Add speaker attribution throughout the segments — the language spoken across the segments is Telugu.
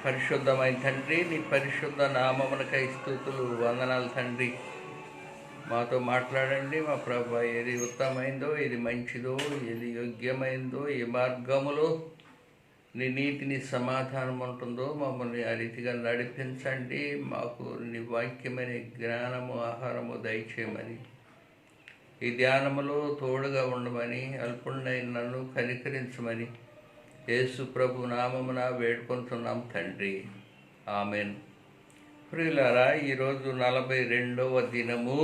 Speaker 1: పరిశుద్ధమైన తండ్రి, నీ పరిశుద్ధ నామమునకై స్తుతులు, వందనాలు తండ్రి. మాతో మాట్లాడండి మా ప్రభా. ఏది ఉత్తమైందో, ఏది మంచిదో, ఏది యోగ్యమైందో, ఏ మార్గములో నీ నీతిని సమాధానం ఉంటుందో మమ్మల్ని ఆ రీతిగా నడిపించండి. మాకు నీ వాక్యమనే జ్ఞానము, ఆహారము దయచేయమని, ఈ ధ్యానములో తోడుగా ఉండమని, అల్పుణ్ణైన నన్ను కనికరించమని యేసు ప్రభు నామమున వేడుకొంటున్నాం తండ్రి. ఆమెన్. ప్రియులారా, ఈరోజు 42వ దినము.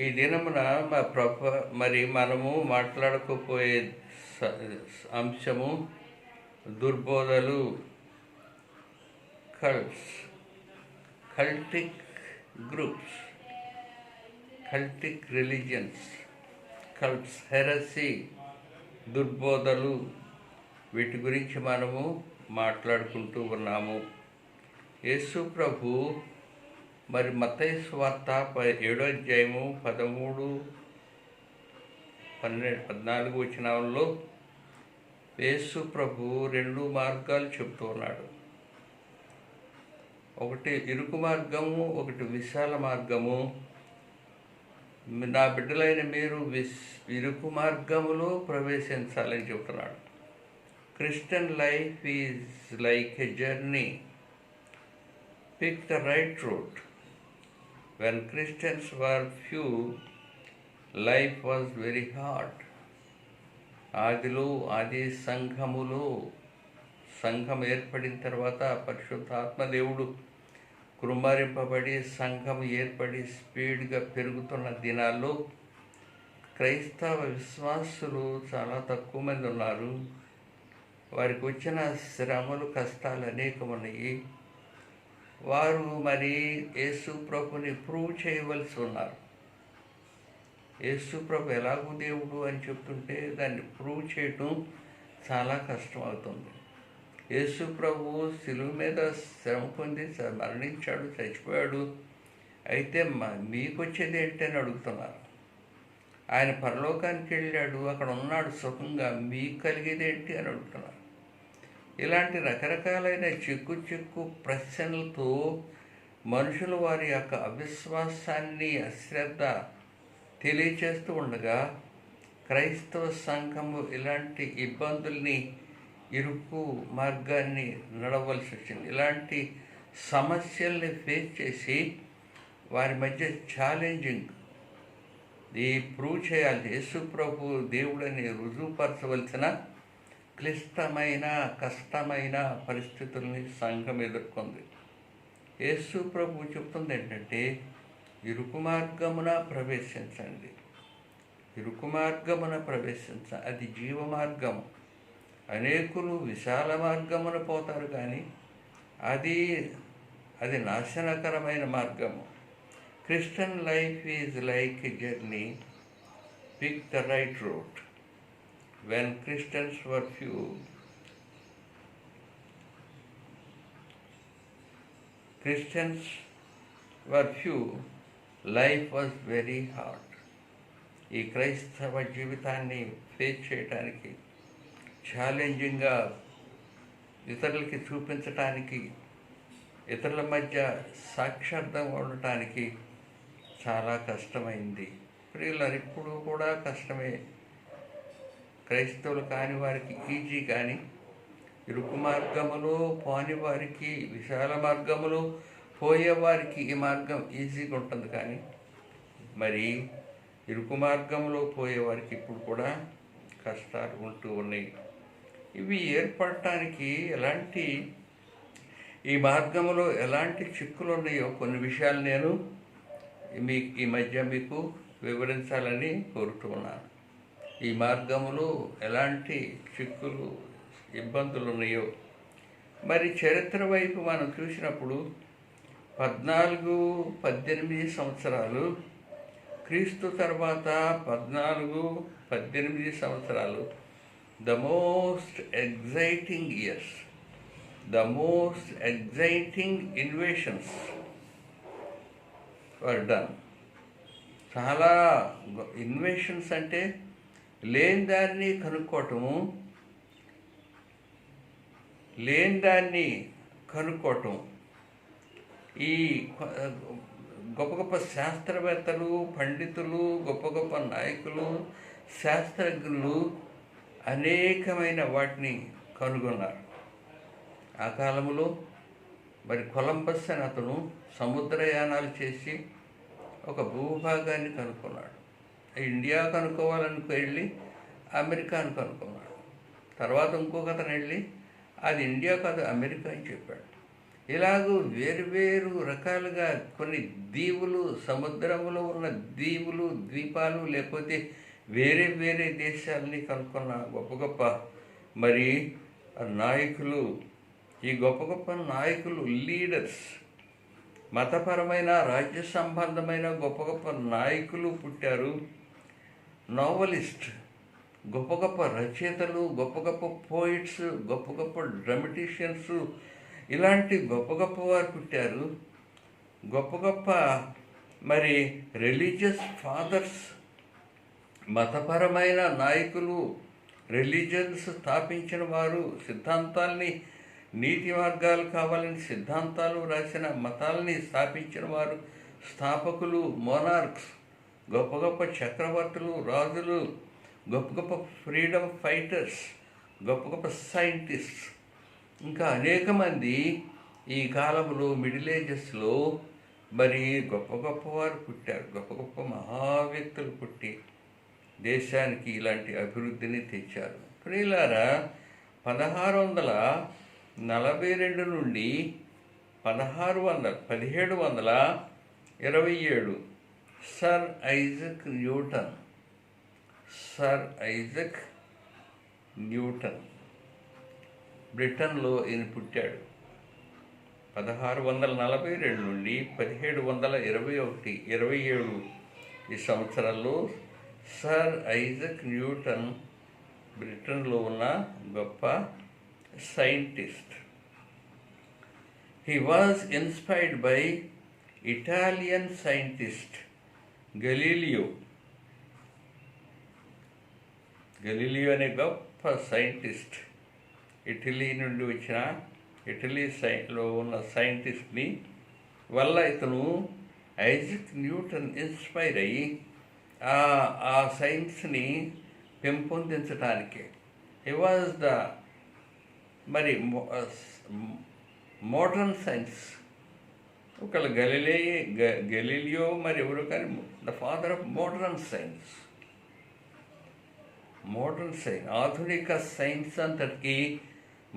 Speaker 1: ఈ దినమున మరి మనము మాట్లాడుకోపోయే అంశము దుర్బోధలు, కల్టిక్ గ్రూప్స్, కల్టిక్ రిలీజియన్స్, కల్ట్స్, హెరసీ, దుర్బోధలు, వీటి గురించి మనము మాట్లాడుకుంటూ ఉన్నాము. యేసు ప్రభు మరి మత్తయి సువార్త 7వ అధ్యాయము 13, 14 వచనాల్లో యేసు ప్రభు 2 మార్గాలు చెబుతూ ఉన్నాడు. ఒకటి ఇరుకు మార్గము, ఒకటి విశాల మార్గము. నా బిడ్డలైన మీరు ఇరుకు మార్గములో ప్రవేశించాలని చెబుతున్నాడు. Christian life is like a journey. Pick the right route. When Christians were few, life was very hard. ఆది సంఘం ఏర్పడిన తర్వాత పరిశుద్ధాత్మ దేవుడు కృమ్మరింపబడి సంఘం ఏర్పడి స్పీడ్గా పెరుగుతున్న దినాల్లో క్రైస్తవ విశ్వాసులు చాలా తక్కువ మంది ఉన్నారు. వారికి వచ్చిన శ్రమలు, కష్టాలు అనేకమున్నాయి. వారు మరి యేసు ప్రభుని ప్రూవ్ చేయవలసి ఉన్నారు. యేసు ప్రభు ఎలాగూ దేవుడు అని చెప్తుంటే దాన్ని ప్రూవ్ చేయటం చాలా కష్టం అవుతుంది. యేసు ప్రభు శిలువ మీద శ్రమ పొంది మరణించాడు, చచ్చిపోయాడు. అయితే మీకు వచ్చేది ఏంటి అని అడుగుతున్నారు. ఆయన పరలోకానికి వెళ్ళాడు, అక్కడ ఉన్నాడు సుఖంగా, మీకు కలిగేది ఏంటి అని అడుగుతున్నారు. ఇలాంటి రకరకాలైన చిక్కు ప్రశ్నలతో మనుషులు వారి యొక్క అవిశ్వాసాన్ని, అశ్రద్ధ తెలియచేస్తూ ఉండగా క్రైస్తవ సంఘము ఇలాంటి ఇబ్బందుల్ని, ఇరుకు మార్గాన్ని నడవలసి వచ్చింది. ఇలాంటి సమస్యల్ని ఫేస్ చేసి వారి మధ్య ఛాలెంజింగ్ ప్రూవ్ చేయాలి. యేసు ప్రభు దేవుడని రుజువుపరచవలసిన క్లిష్టమైన, కష్టమైన పరిస్థితుల్ని సంఘం ఎదుర్కొంది. యేసు ప్రభు చెప్తుంది ఏంటంటే, ఇరుకు మార్గమున ప్రవేశించండి. ఇరుకు మార్గమున అది జీవ మార్గము. అనేకులు విశాల మార్గమున పోతారు, కానీ అది నాశనకరమైన మార్గము. Christian life is like a journey. Pick the right route. When Christians were few, life was very hard. ఈ క్రైస్తవ జీవితాన్ని ఫేస్ చేయటానికి, ఛాలెంజింగ్గా ఇతరులకి చూపించటానికి, ఇతరుల మధ్య సాక్షార్థంగా ఉండటానికి చాలా కష్టమైంది. ప్రియులారు, ఇప్పుడు కూడా కష్టమే. క్రైస్తవులు కాని వారికి ఈజీ, కానీ ఇరుకు మార్గములో పోని వారికి, విశాల మార్గములో పోయేవారికి ఈ మార్గం ఈజీగా ఉంటుంది. కానీ మరి ఇరుకు మార్గంలో పోయేవారికి ఇప్పుడు కూడా కష్టాలు ఉంటూ ఉన్నాయి. ఇవి ఏర్పడటానికి ఈ మార్గంలో ఎలాంటి చిక్కులు ఉన్నాయో కొన్ని విషయాలు నేను ఈ మధ్య మీకు వివరించాలని కోరుతున్నాను. ఈ మార్గంలో ఎలాంటి చిక్కులు, ఇబ్బందులు ఉన్నాయో మరి చరిత్ర వైపు మనం చూసినప్పుడు 14-18 సంవత్సరాలు, క్రీస్తు తర్వాత 14-18 సంవత్సరాలు the most exciting years, the most exciting innovations were done. చాలా ఇన్వెషన్స్ అంటే లేని దాన్ని కనుక్కోవటము, లేని దాన్ని కనుక్కోవటం. ఈ గొప్ప గొప్ప శాస్త్రవేత్తలు, పండితులు, గొప్ప గొప్ప నాయకులు, శాస్త్రజ్ఞులు అనేకమైన వాటిని కనుగొన్నారు. ఆ కాలంలో మరి కొలంబస్ అని అతను సముద్రయానాలు చేసి ఒక భూభాగాన్ని కనుక్కున్నాడు. ఇండియా కనుక్కోవాలని వెళ్ళి అమెరికాను కనుక్కున్నాడు. తర్వాత ఇంకొక అతను వెళ్ళి అది ఇండియా కాదు అమెరికా అని చెప్పాడు. ఇలాగూ వేరు రకాలుగా కొన్ని దీవులు, సముద్రంలో ఉన్న దీవులు, ద్వీపాలు, లేకపోతే వేరే దేశాలని కనుక్కున్న గొప్ప గొప్ప మరి నాయకులు. ఈ గొప్ప గొప్ప నాయకులు, లీడర్స్, మతపరమైన, రాజ్య సంబంధమైన గొప్ప గొప్ప నాయకులు పుట్టారు. నోవలిస్ట్, గొప్ప గొప్ప రచయితలు, గొప్ప గొప్ప పోయిట్స్, గొప్ప గొప్ప డ్రమటిషియన్స్, ఇలాంటి గొప్ప గొప్ప వారు పుట్టారు. గొప్ప గొప్ప మరి రిలీజియస్ ఫాదర్స్, మతపరమైన నాయకులు, రిలీజియన్స్ స్థాపించిన వారు, సిద్ధాంతాల్ని, నీతి మార్గాలు కావాలని సిద్ధాంతాలు రాసిన మతాలని స్థాపించిన వారు, స్థాపకులు, మోనార్క్స్, గొప్ప గొప్ప చక్రవర్తులు, రాజులు, గొప్ప గొప్ప ఫ్రీడమ్ ఫైటర్స్, గొప్ప గొప్ప సైంటిస్ట్స్, ఇంకా అనేక మంది ఈ కాలంలో మిడిల్ ఏజెస్లో మరి గొప్ప గొప్పవారు పుట్టారు. గొప్ప గొప్ప మహావ్యక్తులు పుట్టి దేశానికి ఇలాంటి అభివృద్ధిని తెచ్చారు. ప్రియులారా, 1642 నుండి 1727 సర్ ఐజక్ న్యూటన్ బ్రిటన్లో ఈయన పుట్టాడు. 1642 నుండి 1727 ఈ సంవత్సరాల్లో సర్ ఐజక్ న్యూటన్ బ్రిటన్లో ఉన్న గొప్ప scientist. He was inspired by Italian scientist Galileo అనే గొప్ప సైంటిస్ట్, ఇటలీలో ఉన్న సైంటిస్ట్ని వల్ల ఇతను ఐజక్ న్యూటన్ ఇన్స్పైర్ అయ్యి ఆ సైన్స్ని పెంపొందించడానికి హీ వాజ్ ద మరి మోడర్న్ సైన్స్. ఒకళ్ళ గెలీలియో మరి ఎవరు కానీ the father of modern science. ఆధునిక సైన్స్ అంతటికి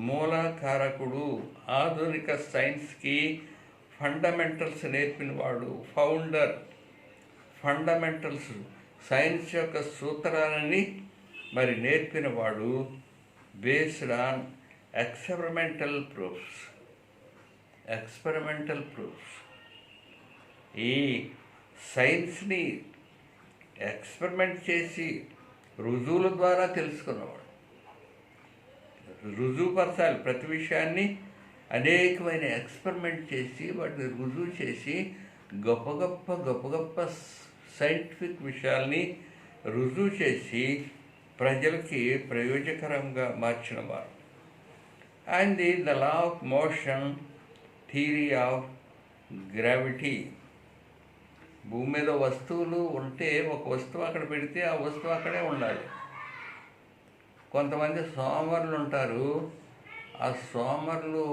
Speaker 1: మూలకారకుడు, ఆధునిక సైన్స్కి ఫండమెంటల్స్ నేర్పినవాడు, ఫండమెంటల్స్ సైన్స్ యొక్క సూత్రాలని మరి నేర్పినవాడు, బేస్డ్ ఆన్ ఎక్స్పెరిమెంటల్ ప్రూఫ్స్. ఈ సైన్స్ని ఎక్స్పెరిమెంట్ చేసి రుజువుల ద్వారా తెలుసుకున్నవాడు. రుజువుపరచాలి ప్రతి విషయాన్ని, అనేకమైన ఎక్స్పెరిమెంట్ చేసి వాటిని రుజువు చేసి గొప్ప గొప్ప సైంటిఫిక్ విషయాల్ని రుజువు చేసి ప్రజలకి ప్రయోజకరంగా మార్చినవారు. And the law of motion, theory of gravity. భూమి మీద వస్తువులు ఉంటే ఒక వస్తువు అక్కడ పెడితే ఆ వస్తువు అక్కడే ఉండాలి. కొంతమంది సోమరులు ఉంటారు. ఆ సోమరులు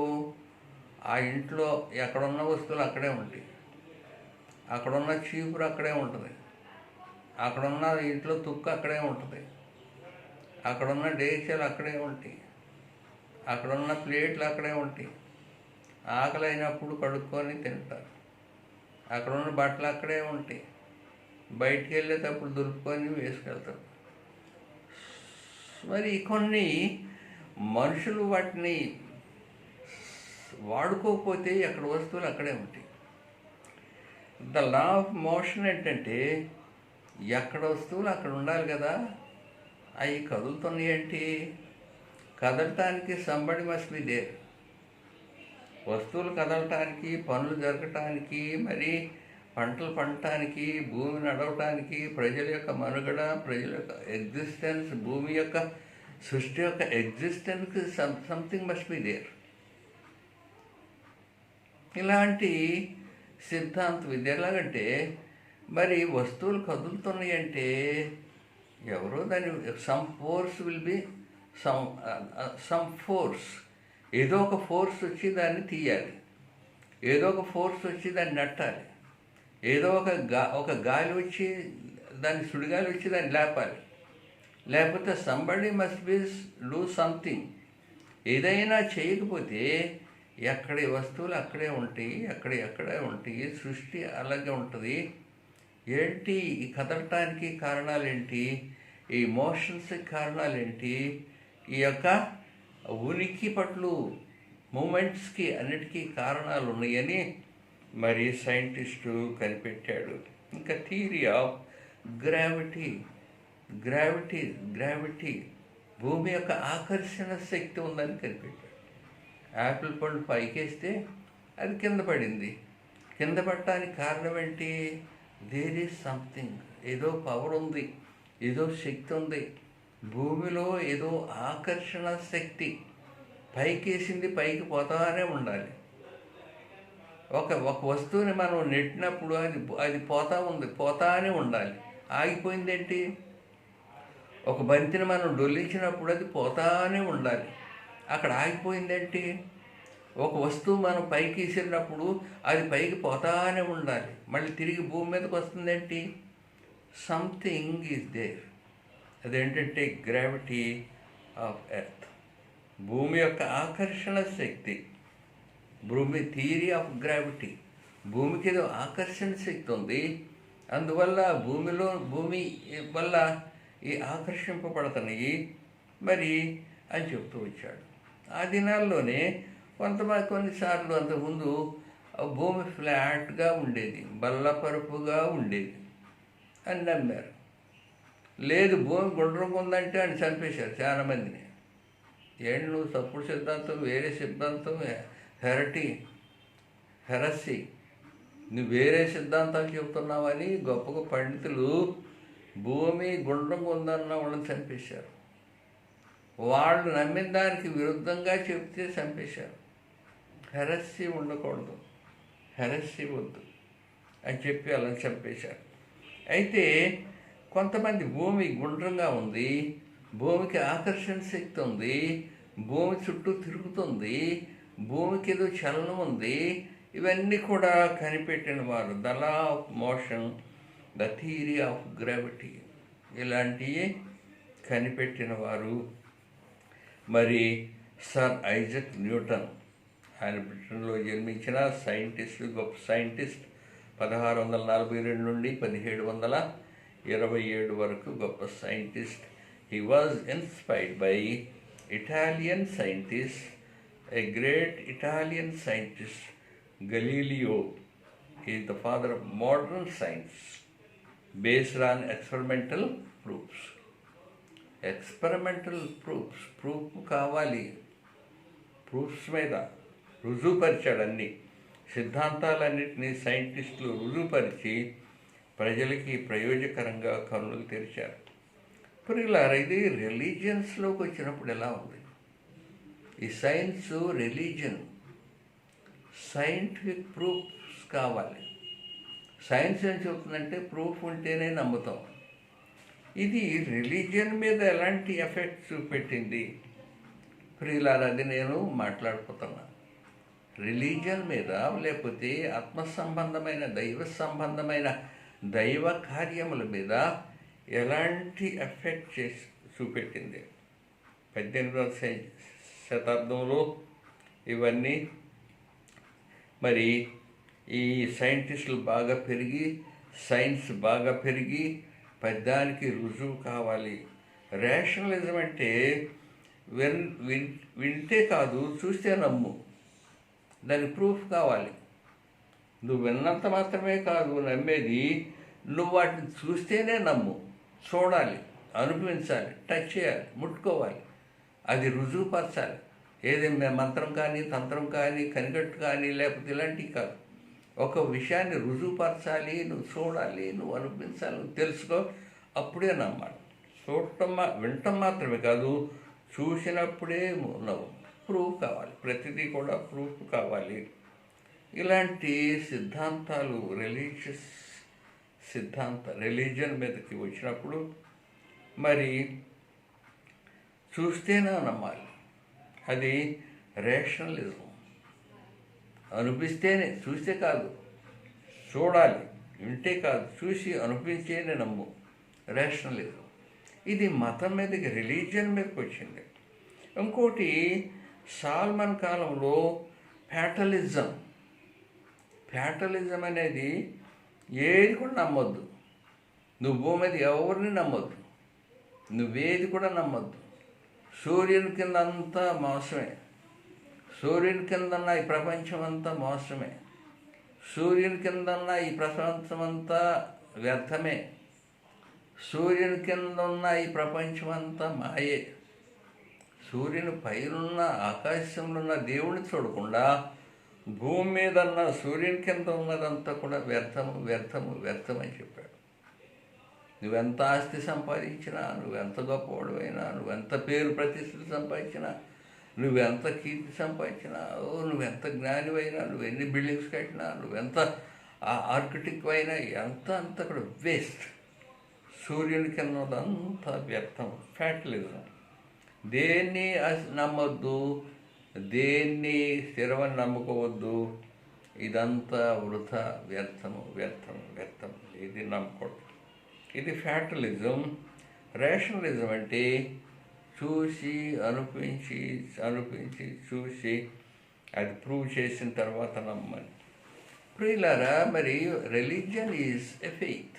Speaker 1: ఆ ఇంట్లో ఎక్కడున్న వస్తువులు అక్కడే ఉంటాయి. అక్కడున్న చీపురు అక్కడే ఉంటుంది, అక్కడున్న ఇంట్లో తుక్కు అక్కడే ఉంటుంది, అక్కడున్న డేక్షలు అక్కడే ఉంటాయి, అక్కడున్న ప్లేట్లు అక్కడే ఉంటాయి. ఆకలి అయినప్పుడు కడుక్కొని తింటారు. అక్కడున్న బట్టలు అక్కడే ఉంటాయి, బయటికి వెళ్ళేటప్పుడు దులుపుకొని వేసుకెళ్తారు. మరి కొన్ని మనుషులు వాటిని వాడుకోకపోతే అక్కడ వస్తువులు అక్కడే ఉంటాయి. ద లా ఆఫ్ మోషన్ ఏంటంటే ఎక్కడ వస్తువులు అక్కడ ఉండాలి కదా. అవి కదులుతున్నాయి ఏంటి? కదలటానికి సంబడి మస్ట్ బి దేర్. వస్తువులు కదలటానికి, పనులు జరగటానికి, మరి పంటలు పండటానికి, భూమి నడవటానికి, ప్రజల యొక్క మనుగడ, ప్రజల యొక్క ఎగ్జిస్టెన్స్, భూమి యొక్క సృష్టి యొక్క existence something must be there. ఇలాంటి సిద్ధాంత విద్య ఎలాగంటే, మరి వస్తువులు కదులుతున్నాయి అంటే ఎవరో దాని some force will be some force, ఏదో ఒక ఫోర్స్ వచ్చి దాన్ని తీయాలి, ఏదో ఒక ఫోర్స్ వచ్చి దాన్ని నట్టాలి, ఏదో ఒక గాలి వచ్చి దాన్ని సుడిగాలి వచ్చి దాన్ని లేపాలి, లేకపోతే somebody must be do something. ఏదైనా చేయకపోతే ఎక్కడి వస్తువులు అక్కడే ఉంటాయి, ఎక్కడే ఉంటాయి, సృష్టి అలాగే ఉంటుంది. ఏంటి ఈ కదలటానికి కారణాలు ఏంటి, ఈ మోషన్స్కి కారణాలు ఏంటి, ఈ యొక్క ఉనికి పట్లు మూమెంట్స్కి అన్నిటికీ కారణాలు ఉన్నాయని మరి సైంటిస్టు కనిపెట్టాడు. ఇంకా థియరీ ఆఫ్ గ్రావిటీ భూమి యొక్క ఆకర్షణ శక్తి ఉందని కనిపెట్టాడు. యాపిల్ పండు పైకేస్తే అది కింద పడింది. కింద పడటానికి కారణం ఏంటి? దేర్ ఈజ్ సంథింగ్, ఏదో పవర్ ఉంది, ఏదో శక్తి ఉంది. భూమిలో ఏదో ఆకర్షణ శక్తి, పైకేసింది పైకి పోతానే ఉండాలి. ఒక వస్తువుని మనం నెట్టినప్పుడు అది పోతానే ఉండాలి. ఆగిపోయిందేంటి? ఒక బంతిని మనం డొల్లించినప్పుడు అది పోతానే ఉండాలి. అక్కడ ఆగిపోయిందేంటి? ఒక వస్తువు మనం పైకి విసిరినప్పుడు అది పైకి పోతానే ఉండాలి, మళ్ళీ తిరిగి భూమి మీదకి వస్తుందేంటి? Something is there. అదేంటంటే గ్రావిటీ ఆఫ్ ఎర్త్, భూమి యొక్క ఆకర్షణ శక్తి. భూమి థియరీ ఆఫ్ గ్రావిటీ, భూమికి ఏదో ఆకర్షణ శక్తి ఉంది, అందువల్ల భూమి వల్ల ఈ ఆకర్షింపబడుతున్నాయి మరి అని చెప్తూ వచ్చాడు. ఆ దినాల్లోనే కొన్నిసార్లు అంతకుముందు భూమి ఫ్లాట్గా ఉండేది, బల్లపరుపుగా ఉండేది అని నమ్మారు. లేదు భూమి గుండ్రంగా ఉందంటే అని చంపేశారు చాలామందిని. ఏంటి నువ్వు తప్పుడు సిద్ధాంతం, వేరే సిద్ధాంతం, హెరస్సీ, నువ్వు వేరే సిద్ధాంతాలు చెబుతున్నావని గొప్ప పండితులు భూమి గుండ్రంగా ఉందన్న వాళ్ళని చంపేశారు. వాళ్ళు నమ్మిన దానికి విరుద్ధంగా చెప్తే చంపేశారు. హెరస్సీ ఉండకూడదు, హెరస్సీ వద్దు అని చెప్పి అలా చంపేశారు. అయితే కొంతమంది భూమి గుండ్రంగా ఉంది, భూమికి ఆకర్షణ శక్తి ఉంది, భూమి చుట్టూ తిరుగుతుంది, భూమికి ఏదో చలనం ఉంది, ఇవన్నీ కూడా కనిపెట్టిన వారు. The law of motion, the theory of gravity, ఇలాంటివి కనిపెట్టిన వారు మరి సర్ ఐజక్ న్యూటన్. ఆయన బ్రిటన్లో జన్మించిన సైంటిస్ట్, గొప్ప సైంటిస్ట్. 1642 నుండి 1727 వరకు గొప్ప scientist. He was inspired by Italian scientist, a great Italian scientist, Galileo. He is the father of modern science based on experimental proofs. Proof కావాలి. ప్రూఫ్స్ మీద రుజువుపరిచాడు. అన్ని సిద్ధాంతాలన్నింటినీ సైంటిస్టులు రుజువుపరిచి ప్రజలకి ప్రయోజకరంగా కన్నులు తెరిచారు. పిల్లలారా, ఇది రిలీజియన్స్లోకి వచ్చినప్పుడు ఎలా ఉంది? ఈ సైన్స్, రిలీజియన్, సైంటిఫిక్ ప్రూఫ్స్ కావాలి. సైన్స్ ఏం చెబుతుందంటే ప్రూఫ్ ఉంటేనే నమ్ముతాం. ఇది రిలీజియన్ మీద ఎలాంటి ఎఫెక్ట్ చూపెట్టింది ప్రియులారా, అది నేను మాట్లాడిపోతున్నా. రిలీజియన్ మీద, లేకపోతే ఆత్మ సంబంధమైన దైవ సంబంధమైన దైవ కార్యముల మీద ఎలాంటి ఎఫెక్ట్ చూపెట్టింది. 18వ శతాబ్దంలో ఇవన్నీ మరి ఈ సైంటిస్టులు బాగా పెరిగి, సైన్స్ బాగా పెరిగి, పెద్దానికి రుజువు కావాలి. రేషనలిజం అంటే వింటే కాదు, చూస్తే నమ్ము. దానికి ప్రూఫ్ కావాలి. నువ్వు విన్నంత మాత్రమే కాదు నమ్మేది, నువ్వు వాటిని చూస్తేనే నమ్ము. చూడాలి, అనుభవించాలి, టచ్ చేయాలి, ముట్టుకోవాలి, అది రుజువుపరచాలి. ఏది మంత్రం కానీ, తంత్రం కానీ, కనికట్టు కానీ, లేకపోతే ఇలాంటివి కాదు. ఒక విషయాన్ని రుజువుపరచాలి, నువ్వు చూడాలి, నువ్వు అనుభవించాలి, నువ్వు తెలుసుకో, అప్పుడే నమ్మాలి. వినటం మాత్రమే కాదు, చూసినప్పుడే నవ్వు. ప్రూఫ్ కావాలి, ప్రతిదీ కూడా ప్రూఫ్ కావాలి. ఇలాంటి సిద్ధాంతాలు రిలీజియన్ మీదకి వచ్చినప్పుడు మరి చూస్తేనే నమ్మాలి. అది రేషనలిజం. అనిపిస్తేనే, చూస్తే కాదు, చూడాలి, వింటే కాదు, చూసి అనిపించేనే నమ్ము. రేషనలిజం. ఇది మతం మీదకి, రిలీజియన్ మీదకి వచ్చింది. ఇంకోటి సాల్మన్ కాలంలో ఫ్యాటలిజం అనేది ఏది కూడా నమ్మొద్దు. నువ్వు భూమి మీద ఎవరిని నమ్మొద్దు, నువ్వేది కూడా నమ్మొద్దు. సూర్యుని కింద అంతా మోసమే, సూర్యుని కిందన్న ఈ ప్రపంచం అంతా మోసమే, సూర్యుని కిందన్న ఈ ప్రపంచం అంతా వ్యర్థమే, సూర్యుని కింద ఉన్న ఈ ప్రపంచం అంతా మాయే. సూర్యుని పైనున్న ఆకాశంలో ఉన్న దేవుని చూడకుండా భూమి మీద ఉన్న సూర్యుని కింద ఉన్నదంతా కూడా వ్యర్థమని చెప్పాడు. నువ్వెంత ఆస్తి సంపాదించినా, నువ్వెంత గొప్పవాడువైనా, నువ్వెంత పేరు ప్రతిష్టలు సంపాదించినా, నువ్వెంత కీర్తి సంపాదించినా, నువ్వెంత జ్ఞానివైనా, నువ్వు ఎన్ని బిల్డింగ్స్ కట్టినా, నువ్వెంత ఆర్కిటెక్ట్ అయినా, అంత కూడా వేస్ట్. సూర్యుని కింద ఉన్నదంతా వ్యర్థం. ఫ్యాటలిజం. దేన్ని నమ్మొద్దు, దేన్ని స్థిరమని నమ్ముకోవద్దు. ఇదంతా వృథా, వ్యర్థం. ఇది నమ్మకూడదు. ఇది ఫ్యాటలిజం. రేషనలిజం అంటే చూసి అనిపించి చూసి అది ప్రూవ్ చేసిన తర్వాత నమ్మని. ప్రియులారా, మరి religion is a faith.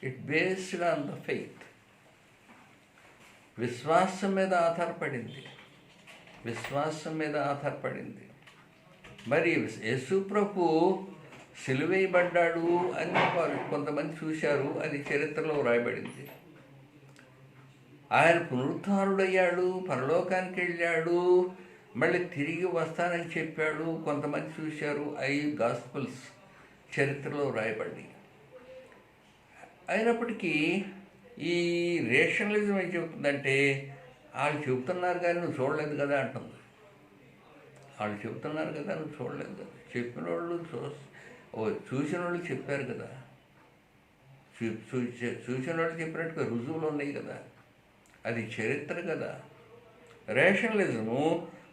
Speaker 1: It based on the faith. విశ్వాసం మీద ఆధారపడింది. మరి యేసు ప్రభు సిలువేయబడ్డాడు అని వారు కొంతమంది చూశారు, అది చరిత్రలో వ్రాయబడింది. ఆయన పునరుత్థానుడయ్యాడు, పరలోకానికి వెళ్ళాడు, మళ్ళీ తిరిగి వస్తానని చెప్పాడు, కొంతమంది చూశారు. గాస్పుల్స్ చరిత్రలో వ్రాయబడి. అయినప్పటికీ ఈ రేషనలిజం ఏం చెబుతుందంటే, వాళ్ళు చెబుతున్నారు కానీ నువ్వు చూడలేదు కదా అంటుంది. వాళ్ళు చెబుతున్నారు కదా, నువ్వు చూడలేదు కదా. చెప్పిన వాళ్ళు చూసిన వాళ్ళు చెప్పారు కదా, చూసిన వాళ్ళు చెప్పినట్టుగా రుజువులు ఉన్నాయి కదా, అది చరిత్ర కదా. రేషనలిజము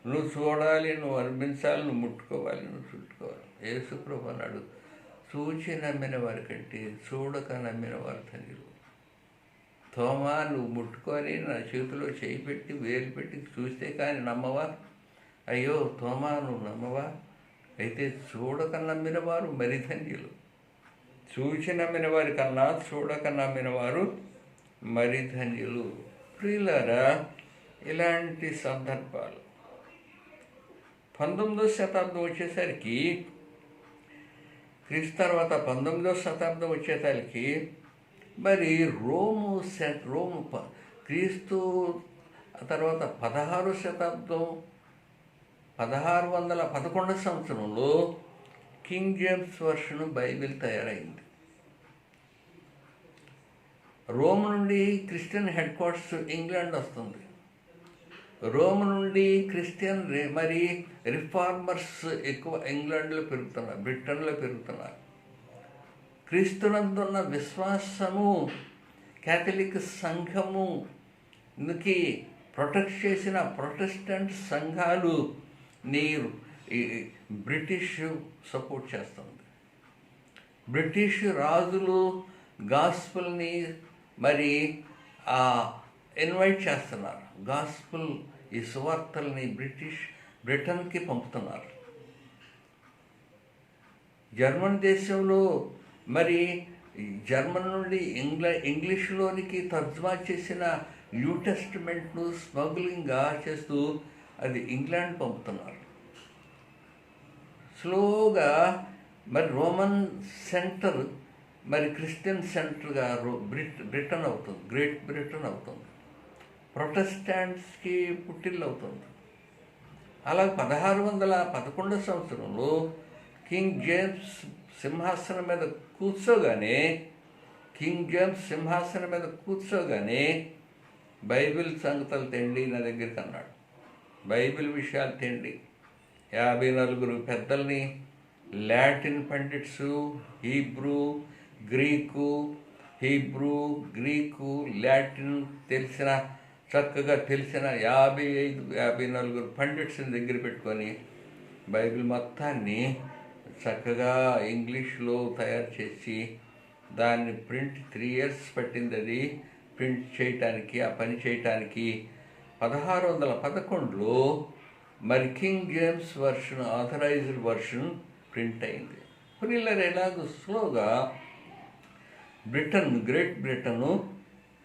Speaker 1: నువ్వు చూడాలి, నువ్వు అనిపించాలి, నువ్వు ముట్టుకోవాలి, నువ్వు చుట్టుకోవాలి. యేసు ప్రభు అన్నాడు, చూచి నమ్మిన వారి కంటే చూడక నమ్మిన వారు ధన్యులు. తోమా, నువ్వు ముట్టుకొని నా చేతిలో చేయి పెట్టి వేలు పెట్టి చూస్తే కానీ నమ్మవా? అయ్యో తోమా, నువ్వు నమ్మవా? అయితే చూడక నమ్మిన వారు మరి ధన్యులు. చూచి నమ్మిన వారి కన్నా చూడక నమ్మిన వారు మరి ధన్యులు. ప్రియులారా, ఇలాంటి సందర్భాలు 19వ శతాబ్దం వచ్చేసరికి, క్రీస్తు తర్వాత 19వ శతాబ్దం వచ్చేసరికి మరి రోము క్రీస్తు తర్వాత 16వ శతాబ్దం 1611 సంవత్సరంలో కింగ్ జేమ్స్ వర్షన్ బైబిల్ తయారైంది. రోమ్ నుండి క్రిస్టియన్ హెడ్ క్వార్టర్స్ ఇంగ్లాండ్ వస్తుంది. రోమ్ నుండి క్రిస్టియన్ మరి రిఫార్మర్స్ ఎక్కువ ఇంగ్లాండ్లో పెరుగుతున్నారు, బ్రిటన్లో పెరుగుతున్నారు. క్రీస్తునందున్న విశ్వాసము, క్యాథలిక్ సంఘముకి ప్రొటెక్ట్ చేసిన ప్రొటెస్టెంట్ సంఘాలు బ్రిటిష్ సపోర్ట్ చేస్తుంది. బ్రిటిష్ రాజులు గాస్పుల్ని మరి ఇన్వైట్ చేస్తున్నారు. గాస్పుల్, ఈ సువార్తల్ని బ్రిటన్కి పంపుతున్నారు. జర్మన్ దేశంలో మరి జర్మన్ నుండి ఇంగ్లీష్లోనికి తర్జుమా చేసిన న్యూ టెస్టిమెంట్ను స్మగ్లింగ్గా చేస్తూ అది ఇంగ్లాండ్ పంపుతున్నారు. స్లోగా మరి రోమన్ సెంటర్ మరి క్రిస్టియన్ సెంటర్గా బ్రిటన్ అవుతుంది, గ్రేట్ బ్రిటన్ అవుతుంది, ప్రొటెస్టాంట్స్కి పుట్టిల్లు అవుతుంది. అలా 1611 సంవత్సరంలో కింగ్ జేమ్స్ సింహాసనం మీద కూర్చోగానే బైబిల్ సంగతులు తెండి నా దగ్గరికి అన్నాడు. బైబిల్ విషయాలు తెండి. 54 పెద్దల్ని, Latin pundits, Hebrew Greek Latin చక్కగా తెలిసిన 54 పండిట్స్ని దగ్గర పెట్టుకొని బైబిల్ మొత్తాన్ని చక్కగా ఇంగ్లీష్లో తయారు చేసి దాన్ని ప్రింట్ 3 years పట్టింది. అది ప్రింట్ చేయటానికి, ఆ పని చేయటానికి 1611లో మరి king James version, authorised version print అయింది. పిల్లలు ఎలాగో స్లోగా గ్రేట్ బ్రిటను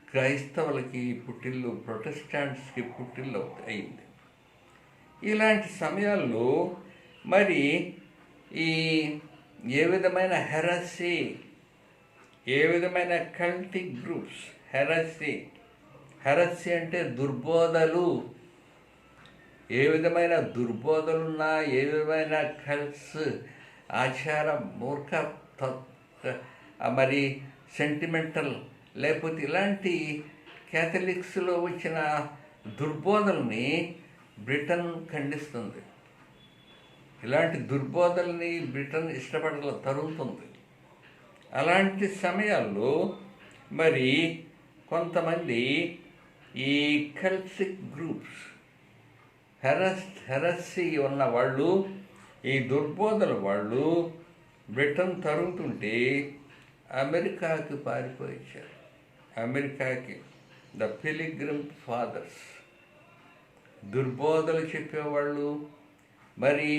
Speaker 1: క్రైస్తవులకి పుట్టిల్లు, ప్రొటెస్టాంట్స్కి పుట్టిల్లు అయింది. ఇలాంటి సమయాల్లో మరి ఈ ఏ విధమైన హెరసీ, ఏ విధమైన కల్టిక్ గ్రూప్స్, హెరసీ అంటే దుర్బోధలు, ఏ విధమైన దుర్బోధలున్నా, ఏ విధమైన కల్ట్స్, ఆచార మూర్ఖ మరి సెంటిమెంటల్, లేకపోతే ఇలాంటి క్యాథలిక్స్లో వచ్చిన దుర్బోధల్ని బ్రిటన్ ఖండిస్తుంది. ఇలాంటి దుర్బోధల్ని బ్రిటన్ తరుగుతుంది. అలాంటి సమయాల్లో మరి కొంతమంది ఈ కల్టిక్ గ్రూప్స్, హెరసీ ఉన్న వాళ్ళు, ఈ దుర్బోధల వాళ్ళు బ్రిటన్ తరుగుతుంటే అమెరికాకి పారిపోయించారు. అమెరికాకి ద పిలిగ్రిమ్ ఫాదర్స్, దుర్బోధలు చెప్పేవాళ్ళు, మరి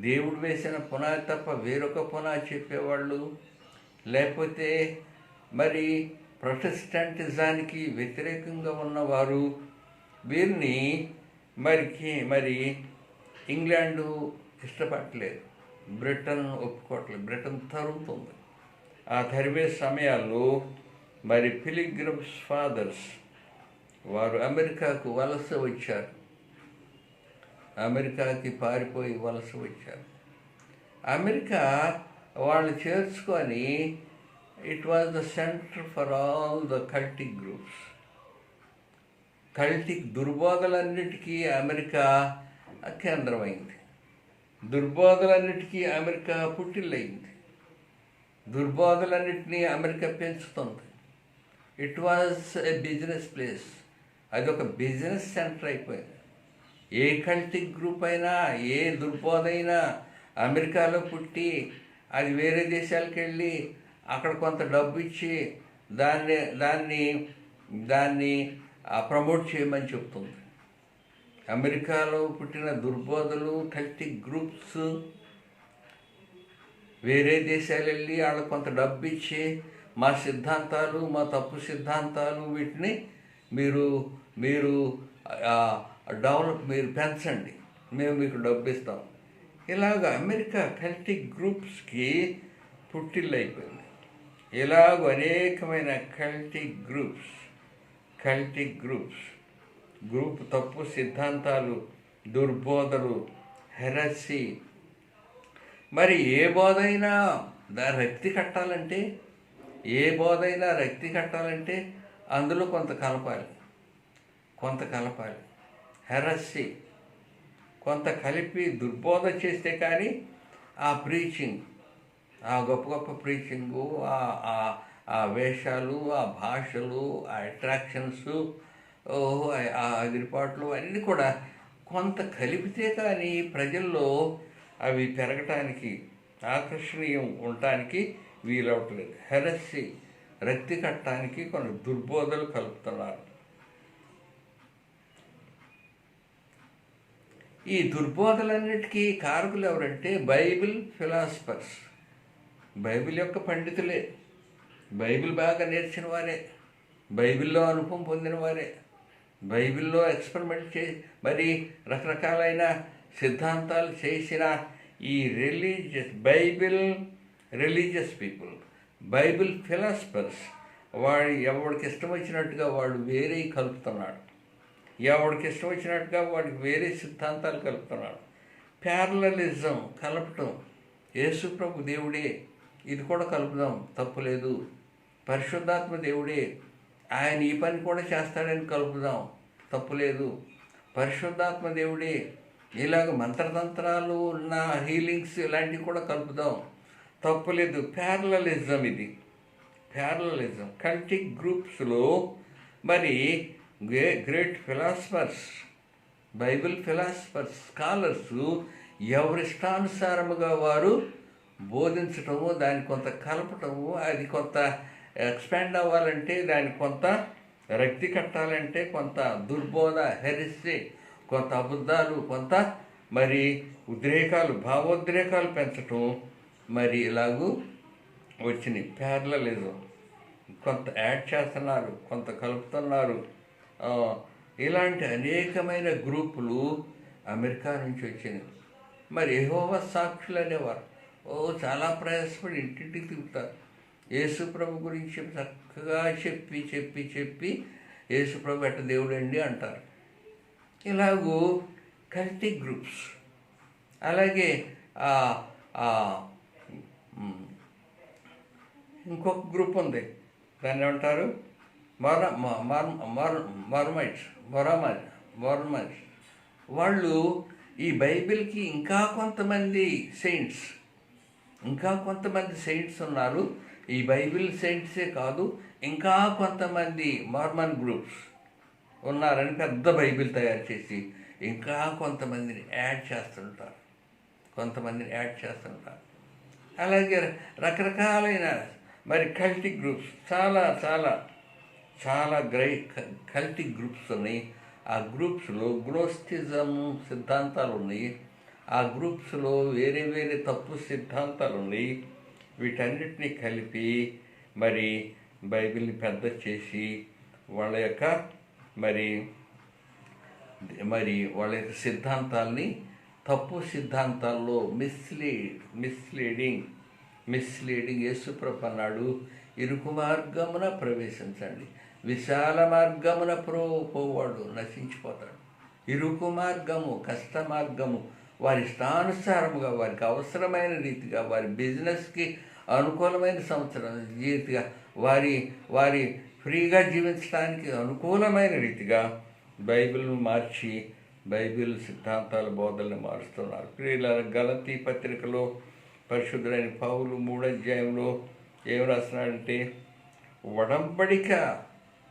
Speaker 1: దేవుడు వేసిన పునాది తప్ప వేరొక పునాది చెప్పేవాళ్ళు, లేకపోతే మరి ప్రొటెస్టాంటిజానికి వ్యతిరేకంగా ఉన్నవారు, వీరిని మరి ఇంగ్లాండు ఇష్టపడలేదు, బ్రిటన్ ఒప్పుకోవట్లేదు, బ్రిటన్ తరుగుతుంది. ఆ తరిమే సమయాల్లో మరి పిలిగ్రిమ్స్ ఫాదర్స్ వారు అమెరికాకు వలస వచ్చారు. అమెరికాకి పారిపోయి వలస వచ్చారు. అమెరికా వాళ్ళు చేర్చుకొని it was the centre for all the cultic groups. Cultic దుర్బోధలన్నిటికీ అమెరికా కేంద్రమైంది. దుర్బోధలన్నిటికీ అమెరికా పుట్టిల్లయింది. దుర్బోధలన్నిటినీ అమెరికా పెంచుతుంది. It was a business place. అది ఒక బిజినెస్ సెంటర్ అయిపోయింది. ఏ కల్టిక్ గ్రూప్ అయినా, ఏ దుర్బోధ అయినా అమెరికాలో పుట్టి అది వేరే దేశాలకు వెళ్ళి అక్కడ కొంత డబ్బు ఇచ్చి దాన్ని ప్రమోట్ చేయమని చెప్తుంది. అమెరికాలో పుట్టిన దుర్బోధలు, కల్టిక్ గ్రూప్స్ వేరే దేశాలు వెళ్ళి వాళ్ళకు కొంత డబ్బు ఇచ్చి మా సిద్ధాంతాలు, మా తప్పు సిద్ధాంతాలు, వీటిని మీరు మీరు పెంచండి, మేము మీకు డబ్బు ఇస్తాం. ఇలాగ అమెరికా కల్టిక్ గ్రూప్స్కి పుట్టిల్లు అయిపోయింది. ఇలాగ అనేకమైన కల్టిక్ గ్రూప్స్ తప్పు సిద్ధాంతాలు, దుర్బోధలు, హెరసీ. మరి ఏ బోధ అయినా రక్తి కట్టాలంటే అందులో కొంత కలపాలి. హెరసీ కొంత కలిపి దుర్బోధ చేస్తే కానీ ఆ ప్రీచింగ్, ఆ గొప్ప ప్రీచింగు, ఆ వేషాలు, ఆ భాషలు, ఆ అట్రాక్షన్స్, ఆ అదిరిపాట్లు అన్నీ కూడా కొంత కలిపితే కానీ ప్రజల్లో అవి పెరగటానికి, ఆకర్షణీయం ఉండటానికి వీలవట్లేదు. హెరసీ రక్తి కట్టడానికి కొన్ని దుర్బోధలు కలుపుతున్నారు. ఈ దుర్బోధలన్నిటికీ కారకులు ఎవరంటే బైబిల్ ఫిలాసఫర్స్, బైబిల్ యొక్క పండితులే, బైబిల్ బాగా నేర్చిన వారే, బైబిల్లో అనుభవం పొందిన వారే, బైబిల్లో ఎక్స్పెరిమెంట్ చేసి మరి రకరకాలైన సిద్ధాంతాలు చేసిన ఈ రిలీజియస్ పీపుల్, బైబిల్ ఫిలాసఫర్స్, ఎవడికి ఇష్టం వచ్చినట్టుగా వాడు వేరే కలుపుతున్నాడు, ఎవడికి ఇష్టం వచ్చినట్టుగా వాడికి వేరే సిద్ధాంతాలు కలుపుతున్నాడు. ప్యారలలిజం, కలపటం. యేసుప్రభు దేవుడే, ఇది కూడా కలుపుదాం, తప్పులేదు. పరిశుద్ధాత్మ దేవుడే, ఆయన ఈ పని కూడా చేస్తాడని కలుపుదాం, తప్పులేదు. పరిశుద్ధాత్మ దేవుడే ఇలాగ మంత్రతంత్రాలు ఉన్న హీలింగ్స్ ఇలాంటివి కూడా కలుపుదాం, తప్పులేదు. ప్యారలలిజం, ఇది ప్యారలలిజం. కల్టిక్ గ్రూప్స్లో మరి great philosophers, Bible philosophers, scholars ఎవరిష్టానుసారముగా వారు బోధించటము, దాన్ని కొంత కలపటము, అది కొంత ఎక్స్పాండ్ అవ్వాలంటే దానికి కొంత రక్తి కట్టాలంటే కొంత దుర్బోధ, హెరిస్సే, కొంత అబద్ధాలు, కొంత మరి ఉద్రేకాలు, భావోద్రేకాలు పెంచటం, మరి ఇలాగూ వచ్చినాయి. ప్యారలలిజం, కొంత యాడ్ చేస్తున్నారు, కొంత కలుపుతున్నారు. ఇలాంటి అనేకమైన గ్రూపులు అమెరికా నుంచి వచ్చినాయి. మరి యెహోవా సాక్షులు అనేవారు చాలా ప్రయాసపడి ఇంటింటికి తిరుగుతారు. యేసుప్రభు గురించి చక్కగా చెప్పి చెప్పి చెప్పి యేసుప్రభు ఎట్ట దేవుడండి అంటారు. ఇలాగూ కల్టిక్ గ్రూప్స్. అలాగే ఇంకొక గ్రూప్ ఉంది, దాన్ని ఏమంటారు, మొరమైట్స్. వాళ్ళు ఈ బైబిల్కి ఇంకా కొంతమంది సెయింట్స్ ఉన్నారు. ఈ బైబిల్ సెయింట్సే కాదు, ఇంకా కొంతమంది మార్మన్ గ్రూప్స్ ఉన్నారని పెద్ద బైబిల్ తయారు చేసి ఇంకా కొంతమందిని యాడ్ చేస్తుంటారు. అలాగే రకరకాలైన మరి కల్టిక్ గ్రూప్స్, చాలా చాలా చాలా కల్టిక్ గ్రూప్స్ ఉన్నాయి. ఆ గ్రూప్స్లో గ్నోస్టిజం సిద్ధాంతాలు ఉన్నాయి. ఆ గ్రూప్స్లో వేరే వేరే తప్పు సిద్ధాంతాలు ఉన్నాయి. వీటన్నిటినీ కలిపి మరి బైబిల్ని పెద్ద చేసి వాళ్ళ యొక్క మరి వాళ్ళ యొక్క సిద్ధాంతాల్ని తప్పు సిద్ధాంతాల్లో మిస్లీడింగ్ యేసుప్రభు అన్నాడు, ఇరుకు మార్గమున ప్రవేశించండి, విశాల మార్గమున పోవాడు నశించిపోతాడు. ఇరుకు మార్గము, కష్ట మార్గము, వారి ఇష్టానుసారముగా, వారికి అవసరమైన రీతిగా, వారి బిజినెస్కి అనుకూలమైన రీతిగా, వారి ఫ్రీగా జీవించడానికి అనుకూలమైన రీతిగా బైబిల్ను మార్చి బైబిల్ సిద్ధాంతాల బోధనలు మారుస్తున్నారు. ప్రియుల గలతీ పత్రికలో పరిశుద్ధుడైన పౌలు 3వ అధ్యాయంలో ఏం రాస్తున్నాడంటే, ఒడంబడిక,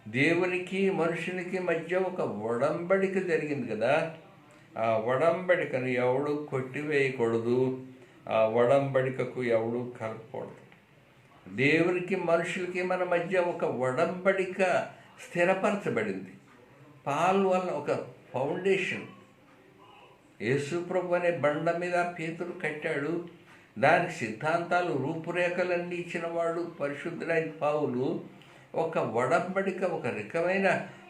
Speaker 1: దేవునికి మనుషునికి మధ్య ఒక ఒడంబడిక జరిగింది కదా, ఆ ఒడంబడికను ఎవడు కొట్టివేయకూడదు, ఆ ఒడంబడికకు ఎవడు కలపకూడదు. దేవునికి మనుషులకి మన మధ్య ఒక ఒడంబడిక స్థిరపరచబడింది. పాల్ వల్ల ఒక ఫౌండేషన్, యేసుప్రభు అనే బండ మీద పేతురు కట్టాడు. దానికి సిద్ధాంతాలు, రూపురేఖలన్నీ ఇచ్చినవాడు పరిశుద్ధుడైన పౌలు. ఒక ఒడంబడిక, ఒక రకమైన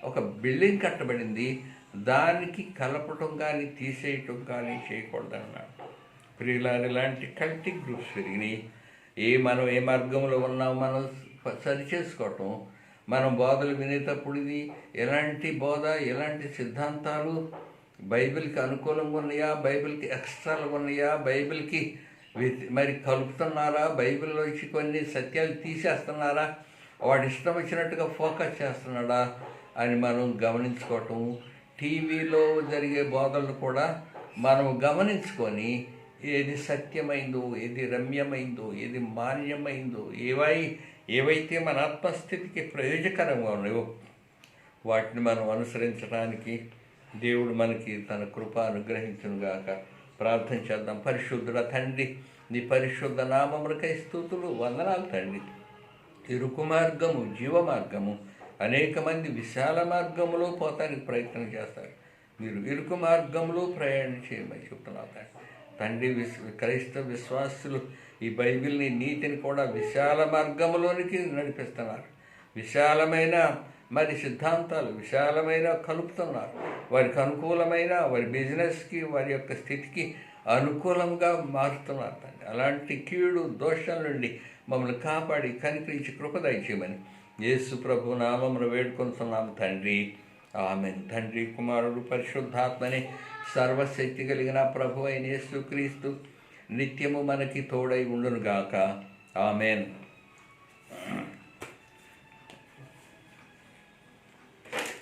Speaker 1: ఒక బిల్డింగ్ కట్టబడింది. దానికి కలపటం కానీ తీసేయటం కానీ చేయకూడదన్నాడు. ప్రియులారి, ఇలాంటి కల్టిక్ గ్రూప్స్ పెరిగినాయి. మనం ఏ మార్గంలో ఉన్నామో మనం సరి చేసుకోవటం, మనం బోధలు వినేటప్పుడు ఇది ఎలాంటి బోధ, ఎలాంటి సిద్ధాంతాలు బైబిల్కి అనుకూలంగా ఉన్నాయా, బైబిల్కి ఎక్స్ట్రాలుగా ఉన్నాయా, బైబిల్కి మరి కలుపుతున్నారా, బైబిల్లోంచి కొన్ని సత్యాలు తీసేస్తున్నారా, వాడి ఇష్టం వచ్చినట్టుగా ఫోకస్ చేస్తున్నాడా అని మనం గమనించుకోవటం. టీవీలో జరిగే బోధనలు కూడా మనం గమనించుకొని ఏది సత్యమైందో, ఏది రమ్యమైందో, ఏది మాన్యమైందో, ఏవైతే మన ఆత్మస్థితికి ప్రయోజకరంగా ఉన్నాయో వాటిని మనం అనుసరించడానికి దేవుడు మనకి తన కృప అనుగ్రహించునుగాక. ప్రార్థన చేద్దాం. పరిశుద్ధుడ తండ్రి, నీ పరిశుద్ధ నామములకై స్తుతులు, వందనాలు తండ్రి. ఇరుకు మార్గము, జీవ మార్గము, అనేక మంది విశాల మార్గములో పోతానికి ప్రయత్నం చేస్తారు. మీరు ఇరుకు మార్గంలో ప్రయాణం చేయమని చెప్తున్నారు తండ్రి. క్రైస్తవ విశ్వాసులు ఈ బైబిల్ని, నీతిని కూడా విశాల మార్గంలోనికి నడిపిస్తున్నారు. విశాలమైన మరి సిద్ధాంతాలు, విశాలమైన కలుపుతున్నారు. వారికి అనుకూలమైన, వారి బిజినెస్కి, వారి యొక్క స్థితికి అనుకూలంగా మారుతున్నారు తండ్రి. అలాంటి కీడు దోషాల నుండి మమ్మల్ని కాపాడి కనికరించి కృప దయచేయమని యేసు ప్రభు నామమున వేడుకొంటున్నాం తండ్రి. ఆమేన్. తండ్రి, కుమారుడు, పరిశుద్ధాత్మని సర్వశక్తి కలిగిన ప్రభు అయిన యేసు క్రీస్తు నిత్యము మనకి తోడై ఉండునుగాక. ఆమేన్.